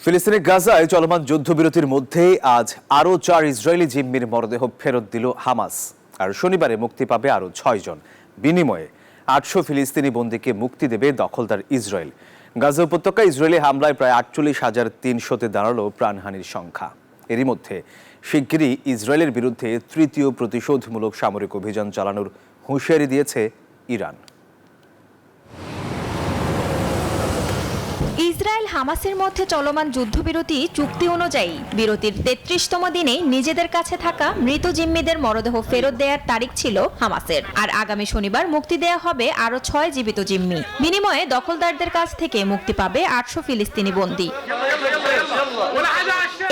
ফিলিস্তিনের গাজায় চলমান যুদ্ধবিরতির মধ্যেই আজ আরও 4 ইসরায়েলি জিম্মির মরদেহ ফেরত দিল হামাস। আর শনিবারে মুক্তি পাবে আরও 6 জন। বিনিময়ে 800 ফিলিস্তিনি বন্দীকে মুক্তি দেবে দখলদার ইসরায়েল। গাজা উপত্যকায় ইসরায়েলি হামলায় প্রায় 48,300-তে দাঁড়ালো প্রাণহানির সংখ্যা। এরই মধ্যে শিগগিরই ইসরায়েলের বিরুদ্ধে তৃতীয় প্রতিশোধমূলক সামরিক অভিযান চালানোর হুঁশিয়ারি দিয়েছে ইরান। ইসরায়েল হামাসের মধ্যে চলমান যুদ্ধবিরতি চুক্তি অনুযায়ী বিরতির 33তম দিনে নিজেদের কাছে থাকা মৃত জিম্মিদের মরদেহ ফেরত দেওয়ার তারিখ ছিল হামাসের। আর আগামী শনিবার মুক্তি দেয়া হবে আরও 6 জীবিত জিম্মি। বিনিময়ে দখলদারদের কাছ থেকে মুক্তি পাবে 800 ফিলিস্তিনি বন্দী।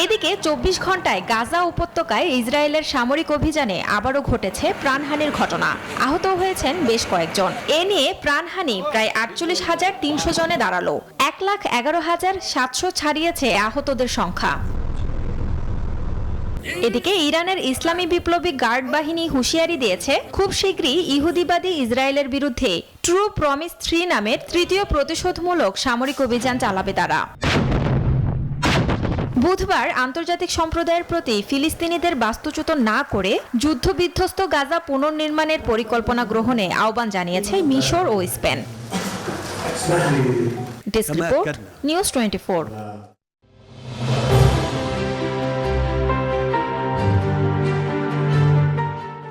এদিকে 24 ঘন্টায় গাজা উপত্যকায় ইসরায়েলের সামরিক অভিযানে আবারও ঘটেছে প্রাণহানির ঘটনা। আহত হয়েছেন বেশ কয়েকজন। এ নিয়ে প্রাণহানি প্রায় 48,300 জনে দাঁড়ালো। 1,11,700 ছাড়িয়েছে আহতদের সংখ্যা। এদিকে ইরানের ইসলামী বিপ্লবী গার্ড বাহিনী হুঁশিয়ারি দিয়েছে, খুব শীঘ্রই ইহুদিবাদী ইসরায়েলের বিরুদ্ধে ট্রু প্রমিস 3 নামের তৃতীয় প্রতিশোধমূলক সামরিক অভিযান চালাবে তারা। বুধবার আন্তর্জাতিক সম্প্রদায়ের প্রতি ফিলিস্তিনিদের বাস্তুচ্যুত না করে যুদ্ধবিধ্বস্ত গাজা পুনর্নির্মাণের পরিকল্পনা গ্রহণে আহ্বান জানিয়েছে মিশর ও স্পেন। Desk report, news 24।